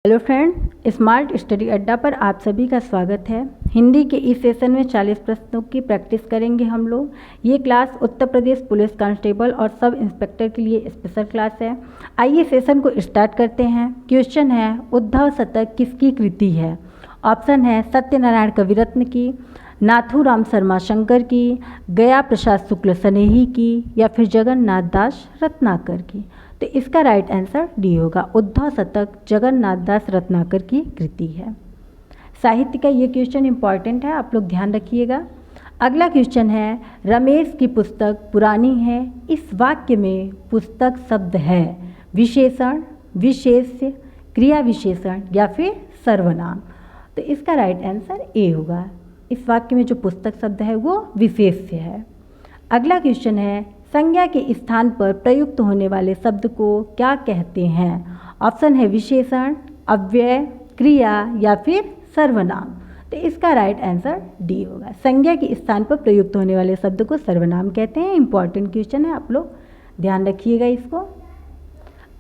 Hello friend, smart study अड्डा पर आप सभी का स्वागत है। हिंदी के इस सेशन में 40 प्रश्नों की प्रैक्टिस करेंगे हम लोग। ये class Uttar Pradesh police constable और सब इंस्पेक्टर के लिए स्पेशल क्लास है। आइए सेशन को स्टार्ट करते हैं। क्वेश्चन है, उद्धव शतक किसकी कृति है? ऑप्शन है सत्यनारायण कविरत्न की, नाथूराम शर्मा शंकर की, गया प्रसाद शुक्ल स्नेही की, या फिर जगन्नाथ दास रत्नाकर की। तो इसका राइट आंसर डी होगा। उद्धव शतक जगन्नाथ दास रत्नाकर की कृति है। साहित्य का ये क्वेश्चन इंपॉर्टेंट है, आप लोग ध्यान रखिएगा। अगला क्वेश्चन है, रमेश की पुस्तक पुरानी है, इस वाक्य में पुस्तक शब्द है विशेषण, विशेष्य, क्रिया विशेषण या फिर सर्वनाम। तो इसका राइट आंसर ए होगा। इस वाक्य में जो पुस्तक शब्द है वो विशेष्य है। अगला क्वेश्चन है, संज्ञा के स्थान पर प्रयुक्त होने वाले शब्द को क्या कहते हैं? ऑप्शन है विशेषण, अव्यय, क्रिया या फिर सर्वनाम। तो इसका राइट आंसर डी होगा। संज्ञा के स्थान पर प्रयुक्त होने वाले शब्द को सर्वनाम कहते हैं। इंपॉर्टेंट क्वेश्चन है, आप लोग ध्यान रखिएगा इसको।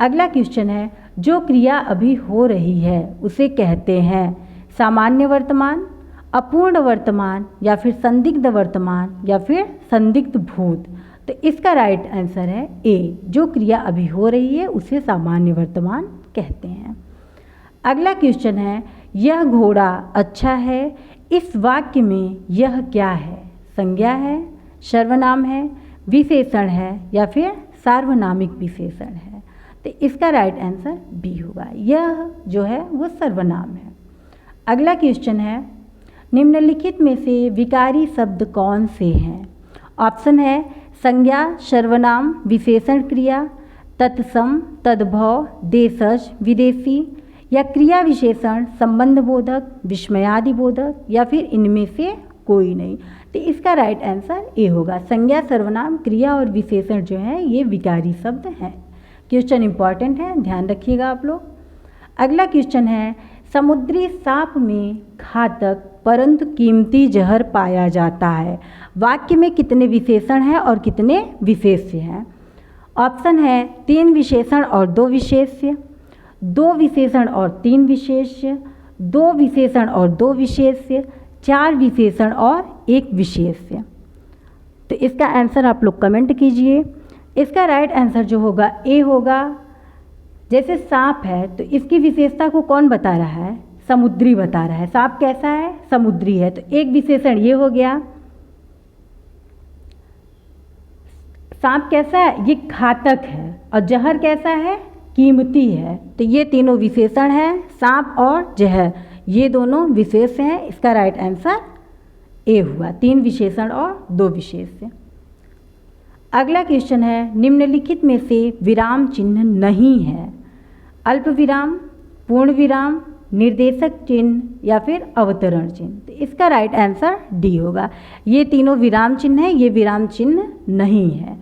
अगला क्वेश्चन है, जो क्रिया अभी हो रही है उसे कहते हैं सामान्य वर्तमान, अपूर्ण वर्तमान या फिर संदिग्ध वर्तमान या फिर संदिग्ध भूत। तो इसका राइट आंसर है ए, जो क्रिया अभी हो रही है उसे सामान्य वर्तमान कहते हैं। अगला क्वेश्चन है, यह घोड़ा अच्छा है, इस वाक्य में यह क्या है? संज्ञा है, सर्वनाम है, विशेषण है या फिर सार्वनामिक विशेषण है। तो इसका राइट आंसर बी होगा। यह जो है वो सर्वनाम है। अगला क्वेश्चन है, निम्नलिखित में से विकारी शब्द कौन से हैं? ऑप्शन है संज्ञा, सर्वनाम, विशेषण, क्रिया, तत्सम, तद्भव, देशज, विदेशी, या क्रिया विशेषण, संबंध बोधक, विस्मयादि बोधक या फिर इनमें से कोई नहीं। तो इसका राइट आंसर ए होगा। संज्ञा, सर्वनाम, क्रिया और विशेषण जो है ये विकारी शब्द हैं। क्वेश्चन इंपॉर्टेंट है, ध्यान रखिएगा आप लोग। अगला क्वेश्चन है, समुद्री सांप में घातक परंतु कीमती जहर पाया जाता है। वाक्य में कितने विशेषण हैं और कितने विशेष्य हैं? ऑप्शन है 3 विशेषण और 2 विशेष्य, 2 विशेषण और 3 विशेष्य, 2 विशेषण और 2 विशेष्य, 4 विशेषण और 1 विशेष्य। तो इसका आंसर आप लोग कमेंट कीजिए। इसका राइट आंसर जो होगा ए होगा। जैसे सांप है तो इसकी विशेषता को कौन बता रहा है? समुद्री बता रहा है। सांप कैसा है? समुद्री है। तो एक विशेषण ये हो गया। सांप कैसा है? ये घातक है। और जहर कैसा है? कीमती है। तो ये तीनों विशेषण हैं, सांप और जहर, ये दोनों विशेष हैं। इसका राइट आंसर ए हुआ। 3 विशेषण और 2 विशेष्य। अगला क्वेश्चन है, निम्नलिखित में से विराम चिन्ह नहीं है। अल्प विराम, पूर्ण विराम, निर्देशक चिन्ह या फिर अवतरण चिन्ह। तो इसका राइट आंसर डी होगा। ये तीनों विराम चिन्ह है, ये विराम चिन्ह नहीं है।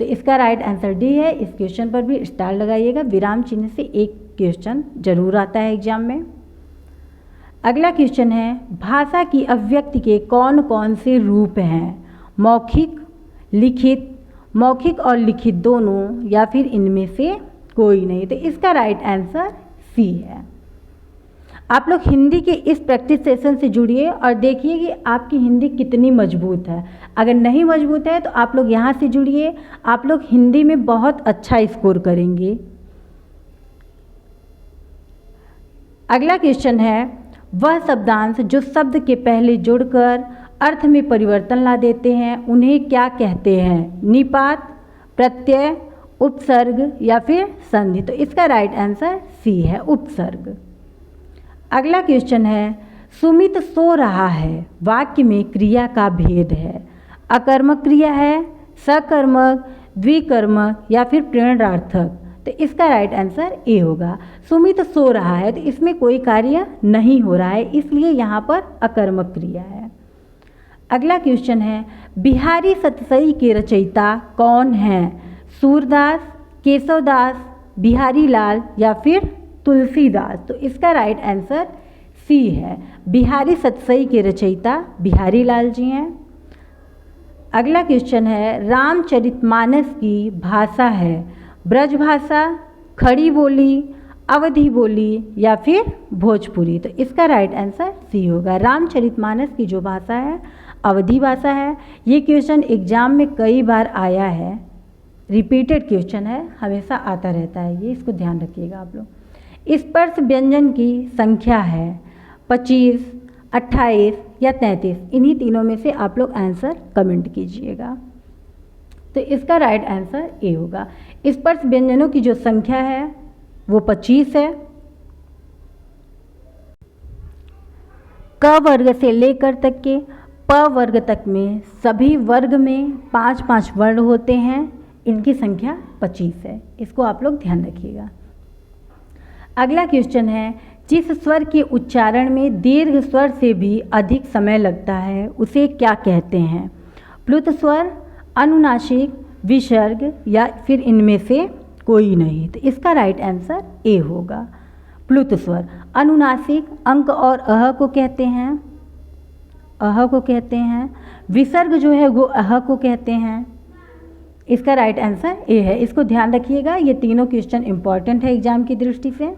तो इसका राइट आंसर डी है। इस क्वेश्चन पर भी स्टार लगाइएगा। विराम चिन्ह से एक क्वेश्चन जरूर आता है एग्जाम में। अगला क्वेश्चन है, भाषा की अभिव्यक्ति के कौन कौन से रूप हैं? मौखिक, लिखित, मौखिक और लिखित दोनों या फिर इनमें से कोई नहीं। तो इसका राइट आंसर सी है। आप लोग हिंदी के इस प्रैक्टिस सेशन से जुड़िए और देखिए कि आपकी हिंदी कितनी मजबूत है। अगर नहीं मजबूत है तो आप लोग यहाँ से जुड़िए, आप लोग हिंदी में बहुत अच्छा स्कोर करेंगे। अगला क्वेश्चन है, वह शब्दांश जो शब्द के पहले जुड़कर अर्थ में परिवर्तन ला देते हैं उन्हें क्या कहते हैं? निपात, प्रत्यय, उपसर्ग या फिर संधि। तो इसका राइट आंसर सी है, उपसर्ग। अगला क्वेश्चन है, सुमित सो रहा है, वाक्य में क्रिया का भेद है। अकर्मक क्रिया है, सकर्मक, द्विकर्मक या फिर प्रेरणार्थक। तो इसका राइट आंसर ए होगा। सुमित सो रहा है तो इसमें कोई कार्य नहीं हो रहा है, इसलिए यहाँ पर अकर्मक क्रिया है। अगला क्वेश्चन है, बिहारी सतसई के रचयिता कौन हैं? सूरदास, केशवदास, बिहारी लाल या फिर तुलसीदास। तो इसका राइट आंसर सी है। बिहारी सतसई के रचयिता बिहारी लाल जी हैं। अगला क्वेश्चन है, रामचरितमानस की भाषा है ब्रज भाषा, खड़ी बोली, अवधी बोली या फिर भोजपुरी। तो इसका राइट आंसर सी होगा। रामचरितमानस की जो भाषा है अवधी भाषा है। ये क्वेश्चन एग्जाम में कई बार आया है, रिपीटेड क्वेश्चन है, हमेशा आता रहता है ये, इसको ध्यान रखिएगा आप लोग। स्पर्श व्यंजन की संख्या है 25, 28 या 33, इन्हीं तीनों में से आप लोग आंसर कमेंट कीजिएगा। तो इसका राइट आंसर ए होगा। स्पर्श व्यंजनों की जो संख्या है वो 25 है। क वर्ग से लेकर तक के प वर्ग तक में सभी वर्ग में 5-5 वर्ण होते हैं, इनकी संख्या 25 है। इसको आप लोग ध्यान रखिएगा। अगला क्वेश्चन है, जिस स्वर के उच्चारण में दीर्घ स्वर से भी अधिक समय लगता है उसे क्या कहते हैं? प्लुत स्वर, अनुनासिक, विसर्ग या फिर इनमें से कोई नहीं। तो इसका राइट आंसर ए होगा, प्लुत स्वर। अनुनासिक अंक और अह को कहते हैं, अह को कहते हैं। विसर्ग जो है वो अह को कहते हैं। इसका राइट आंसर ए है। इसको ध्यान रखिएगा, ये तीनों क्वेश्चन इंपॉर्टेंट है एग्जाम की दृष्टि से।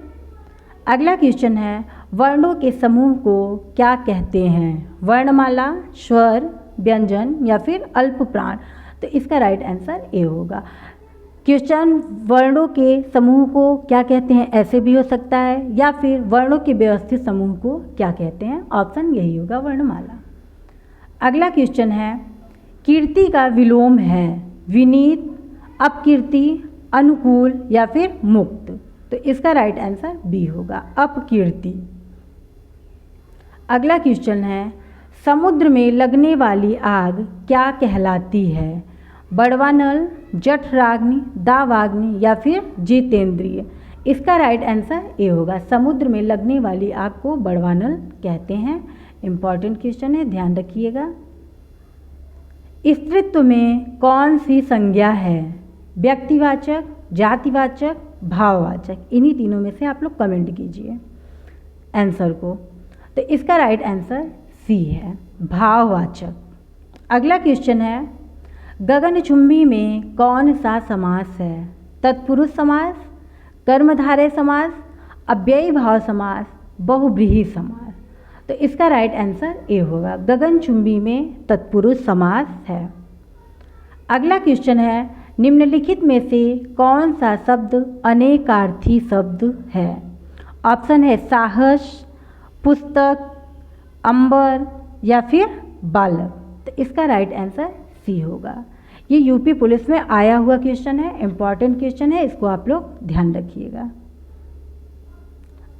अगला क्वेश्चन है, वर्णों के समूह को क्या कहते हैं? वर्णमाला, स्वर, व्यंजन या फिर अल्प प्राण। तो इसका राइट आंसर ए होगा। क्वेश्चन वर्णों के समूह को क्या कहते हैं ऐसे भी हो सकता है, या फिर वर्णों के व्यवस्थित समूह को क्या कहते हैं? ऑप्शन यही होगा, वर्णमाला। अगला क्वेश्चन है, कीर्ति का विलोम है विनीत, अपकीर्ति, अनुकूल या फिर मुक्त। तो इसका राइट आंसर बी होगा, अपकीर्ति। अगला क्वेश्चन है, समुद्र में लगने वाली आग क्या कहलाती है? बड़वानल, जठराग्नि, दावाग्नि या फिर जितेंद्रिय। इसका राइट आंसर ए होगा। समुद्र में लगने वाली आग को बड़वानल कहते हैं। इंपॉर्टेंट क्वेश्चन है, ध्यान रखिएगा। स्त्रीत्व में कौन सी संज्ञा है? व्यक्तिवाचक, जातिवाचक, भाववाचक। इन्हीं तीनों में से आप लोग कमेंट कीजिए आंसर को। तो इसका राइट आंसर सी है, भाववाचक। अगला क्वेश्चन है, गगनचुंबी में कौन सा समास है? तत्पुरुष समास, कर्मधारय समास, अव्ययी भाव समास, बहुव्रीहि समास। तो इसका राइट आंसर ए होगा, गगनचुंबी में तत्पुरुष समास है। अगला क्वेश्चन है, निम्नलिखित में से कौन सा शब्द अनेकार्थी शब्द है? ऑप्शन है साहस, पुस्तक, अंबर या फिर बालक। तो इसका राइट आंसर सी होगा। ये यूपी पुलिस में आया हुआ क्वेश्चन है, इंपॉर्टेंट क्वेश्चन है, इसको आप लोग ध्यान रखिएगा।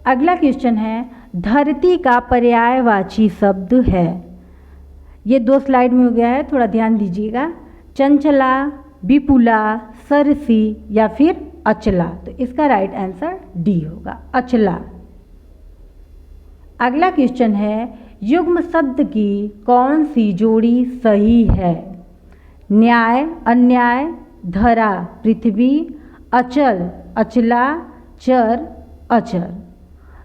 अगला क्वेश्चन है, धरती का पर्यायवाची शब्द है। ये 2 स्लाइड में हो गया है, थोड़ा ध्यान दीजिएगा। चंचला, विपुला, सरसी या फिर अचला। तो इसका राइट आंसर डी होगा, अचला। अगला क्वेश्चन है, युग्म शब्द की कौन सी जोड़ी सही है? न्याय, अन्याय, धरा, पृथ्वी, अचल, अचला, चर, अचर।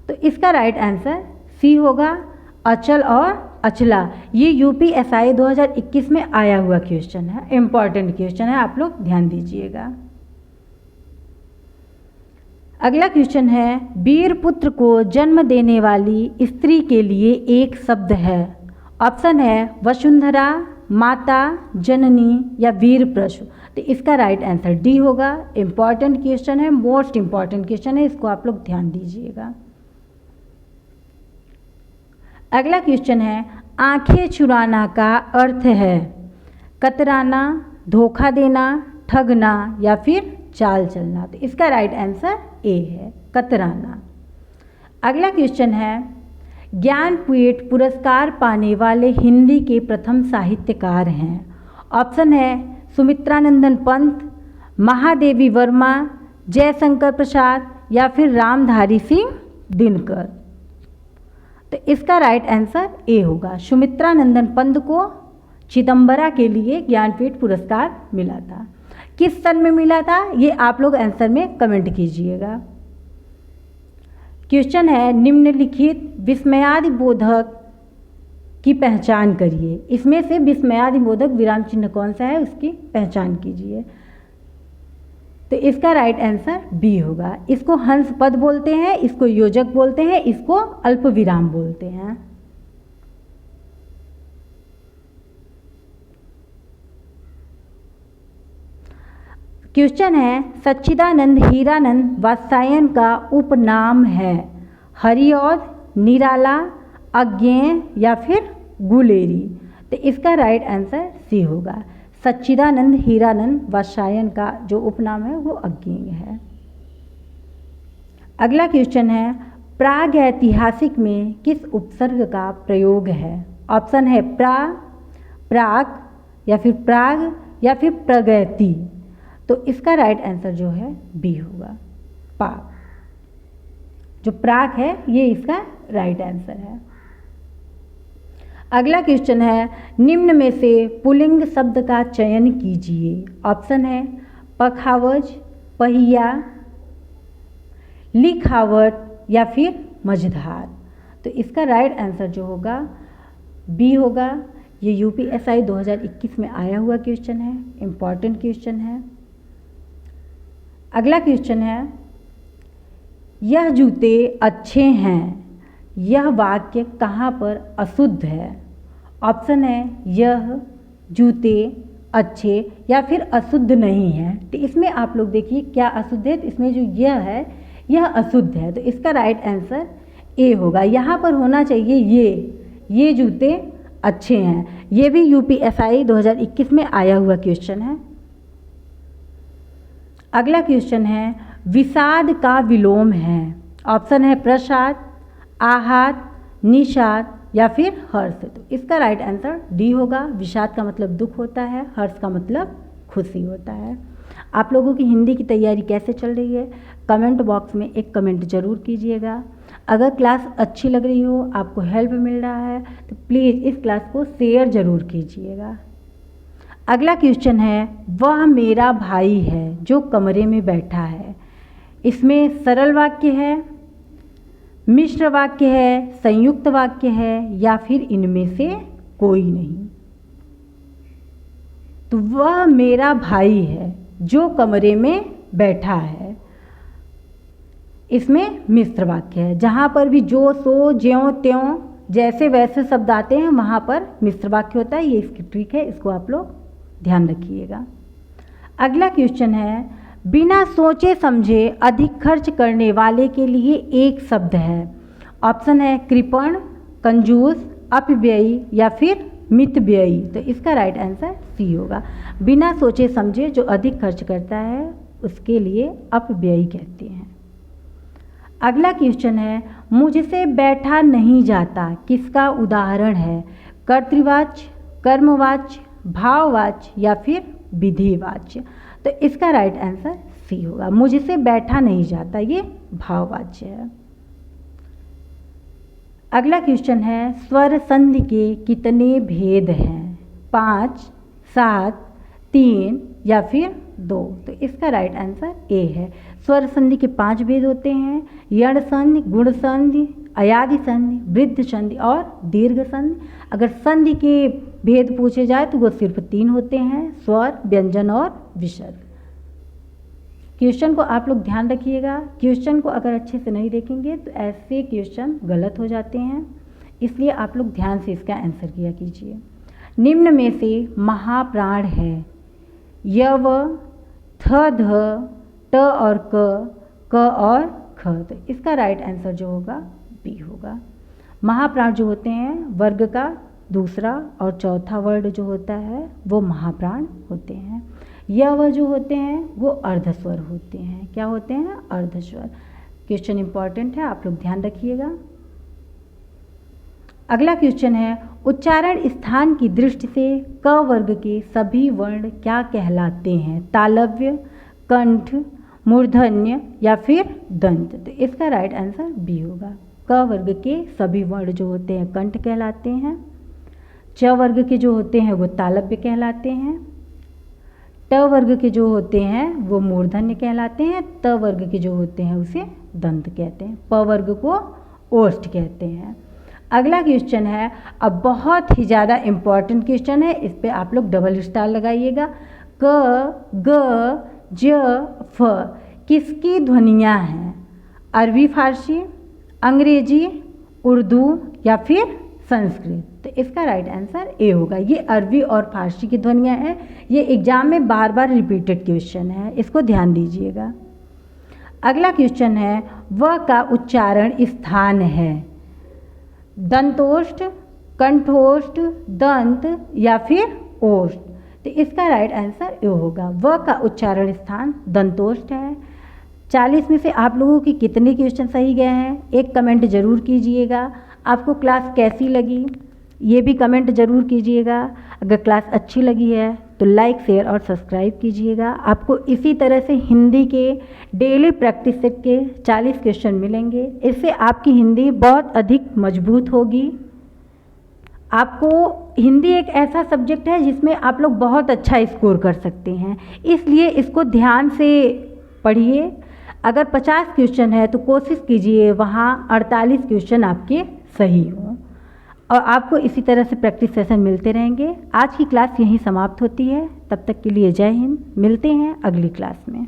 तो इसका राइट आंसर सी होगा, अचल और अचला। ये यूपीएसआई 2021 में आया हुआ क्वेश्चन है, इंपॉर्टेंट क्वेश्चन है, आप लोग ध्यान दीजिएगा। अगला क्वेश्चन है, वीर पुत्र को जन्म देने वाली स्त्री के लिए एक शब्द है। ऑप्शन है वसुंधरा, माता, जननी या वीर प्रसव। तो इसका राइट आंसर डी होगा। इंपॉर्टेंट क्वेश्चन है, मोस्ट इंपॉर्टेंट क्वेश्चन है, इसको आप लोग ध्यान दीजिएगा। अगला क्वेश्चन है, आंखें चुराना का अर्थ है कतराना, धोखा देना, ठगना या फिर चाल चलना। तो इसका राइट आंसर ए है, कतराना। अगला क्वेश्चन है, ज्ञानपीठ पुरस्कार पाने वाले हिंदी के प्रथम साहित्यकार हैं। ऑप्शन है सुमित्रानंदन पंत, महादेवी वर्मा, जयशंकर प्रसाद या फिर रामधारी सिंह दिनकर। तो इसका राइट आंसर ए होगा। सुमित्रानंदन पंत को चिदम्बरा के लिए ज्ञानपीठ पुरस्कार मिला था। किस सन में मिला था ये आप लोग आंसर में कमेंट कीजिएगा। क्वेश्चन है, निम्नलिखित विस्मयादिबोधक की पहचान करिए। इसमें से विस्मयादिबोधक विराम चिन्ह कौन सा है उसकी पहचान कीजिए। तो इसका राइट आंसर बी होगा। इसको हंस पद बोलते हैं, इसको योजक बोलते हैं, इसको अल्प विराम बोलते हैं। क्वेश्चन है, सच्चिदानंद हीरानंद वात्स्यायन का उपनाम है हरिऔध, निराला, अज्ञेय या फिर गुलेरी। तो इसका राइट आंसर सी होगा। सच्चिदानंद हीरानंद वात्स्यायन का जो उपनाम है वो अज्ञेय है। अगला क्वेश्चन है, प्राग ऐतिहासिक में किस उपसर्ग का प्रयोग है? ऑप्शन है प्राग या फिर प्राग या फिर प्रगति। तो इसका राइट आंसर जो है बी होगा, पा। जो प्राग है ये इसका राइट आंसर है। अगला क्वेश्चन है, निम्न में से पुल्लिंग शब्द का चयन कीजिए। ऑप्शन है पखावज, पहिया, लिखावट या फिर मझधार। तो इसका राइट आंसर जो होगा बी होगा। ये यूपीएसआई 2021 में आया हुआ क्वेश्चन है, इम्पॉर्टेंट क्वेश्चन है। अगला क्वेश्चन है, यह जूते अच्छे हैं, यह वाक्य कहाँ पर अशुद्ध है? ऑप्शन है यह जूते अच्छे या फिर अशुद्ध नहीं है। तो इसमें आप लोग देखिए क्या अशुद्ध है, तो इसमें जो यह है यह अशुद्ध है। तो इसका राइट आंसर ए होगा। यहाँ पर होना चाहिए ये जूते अच्छे हैं। ये भी यूपीएसआई 2021 में आया हुआ क्वेश्चन है। अगला क्वेश्चन है, विषाद का विलोम है। ऑप्शन है प्रसाद, आहत, निषाद या फिर हर्ष। तो इसका राइट आंसर डी होगा। विषाद का मतलब दुख होता है, हर्ष का मतलब खुशी होता है। आप लोगों की हिंदी की तैयारी कैसे चल रही है, कमेंट बॉक्स में एक कमेंट ज़रूर कीजिएगा। अगर क्लास अच्छी लग रही हो, आपको हेल्प मिल रहा है, तो प्लीज़ इस क्लास को शेयर ज़रूर कीजिएगा। अगला क्वेश्चन है, वह मेरा भाई है जो कमरे में बैठा है। इसमें सरल वाक्य है, मिश्र वाक्य है, संयुक्त वाक्य है या फिर इनमें से कोई नहीं। तो वह मेरा भाई है जो कमरे में बैठा है, इसमें मिश्र वाक्य है। जहाँ पर भी जो, सो, ज्यों, त्यों जैसे वैसे शब्द आते हैं वहाँ पर मिश्र वाक्य होता है। ये इसकी ट्रिक है, इसको आप लोग ध्यान रखिएगा। अगला क्वेश्चन है, बिना सोचे समझे अधिक खर्च करने वाले के लिए एक शब्द है। ऑप्शन है कृपण, कंजूस, अपव्ययी या फिर मितव्ययी। तो इसका राइट आंसर सी होगा। बिना सोचे समझे जो अधिक खर्च करता है उसके लिए अपव्ययी कहते हैं। अगला क्वेश्चन है, मुझसे बैठा नहीं जाता किसका उदाहरण है? कर्तृवाच्य, कर्मवाच्य, भाववाच्य या फिर विधिवाच्य। तो इसका राइट आंसर सी होगा। मुझसे बैठा नहीं जाता ये भाववाच्य है। अगला क्वेश्चन है, स्वर संधि के कितने भेद हैं? 5, 7, 3 या फिर 2। तो इसका राइट आंसर ए है। स्वर संधि के 5 भेद होते हैं, यण संधि, गुण संधि, अयादि संधि, वृद्ध संधि और दीर्घ संधि। अगर संधि के भेद पूछे जाए तो वो सिर्फ 3 होते हैं, स्वर, व्यंजन और विसर्ग। क्वेश्चन को आप लोग ध्यान रखिएगा। क्वेश्चन को अगर अच्छे से नहीं देखेंगे तो ऐसे क्वेश्चन गलत हो जाते हैं, इसलिए आप लोग ध्यान से इसका आंसर किया कीजिए। निम्न में से महाप्राण है यव, थ, ध, ट और क और ख। तो इसका राइट आंसर जो होगा बी होगा। महाप्राण जो होते हैं वर्ग का दूसरा और चौथा वर्ड जो होता है वो महाप्राण होते हैं। यव जो होते हैं वो अर्धस्वर होते हैं। क्या होते हैं? अर्धस्वर। क्वेश्चन इंपॉर्टेंट है, आप लोग ध्यान रखिएगा। अगला क्वेश्चन है, उच्चारण स्थान की दृष्टि से क वर्ग के सभी वर्ण क्या कहलाते हैं? तालव्य, कंठ, मूर्धन्य या फिर दंत। तो इसका राइट आंसर बी होगा। क वर्ग के सभी वर्ण जो होते हैं कंठ कहलाते हैं। च वर्ग के जो होते हैं वो तालव्य कहलाते हैं। ट वर्ग के जो होते हैं वो मूर्धन्य कहलाते हैं। त वर्ग के जो होते हैं उसे दंत कहते हैं। प वर्ग को ओष्ठ कहते हैं। अगला क्वेश्चन है, अब बहुत ही ज़्यादा इम्पॉर्टेंट क्वेश्चन है, इस पे आप लोग डबल स्टार लगाइएगा। क, ग, ज, फ किसकी ध्वनियाँ हैं? अरबी फारसी, अंग्रेजी, उर्दू या फिर संस्कृत? तो इसका राइट आंसर ए होगा। ये अरबी और फारसी की ध्वनियाँ हैं। ये एग्जाम में बार बार रिपीटेड क्वेश्चन है, इसको ध्यान दीजिएगा। अगला क्वेश्चन है व का उच्चारण स्थान है? दंतोष्ठ, कंठोष्ठ, दंत या फिर ओष्ठ? तो इसका राइट आंसर ए होगा। व का उच्चारण स्थान दंतोष्ठ है। 40 में से आप लोगों के कितने क्वेश्चन सही गए हैं? एक कमेंट ज़रूर कीजिएगा। आपको क्लास कैसी लगी ये भी कमेंट ज़रूर कीजिएगा। अगर क्लास अच्छी लगी है तो लाइक, शेयर और सब्सक्राइब कीजिएगा। आपको इसी तरह से हिंदी के डेली प्रैक्टिस सेट के 40 क्वेश्चन मिलेंगे। इससे आपकी हिंदी बहुत अधिक मजबूत होगी। आपको हिंदी एक ऐसा सब्जेक्ट है जिसमें आप लोग बहुत अच्छा स्कोर कर सकते हैं, इसलिए इसको ध्यान से पढ़िए। अगर 50 क्वेश्चन है तो कोशिश कीजिए वहाँ 48 क्वेश्चन आपके सही हों, और आपको इसी तरह से प्रैक्टिस सेशन मिलते रहेंगे। आज की क्लास यहीं समाप्त होती है। तब तक के लिए जय हिंद। मिलते हैं अगली क्लास में।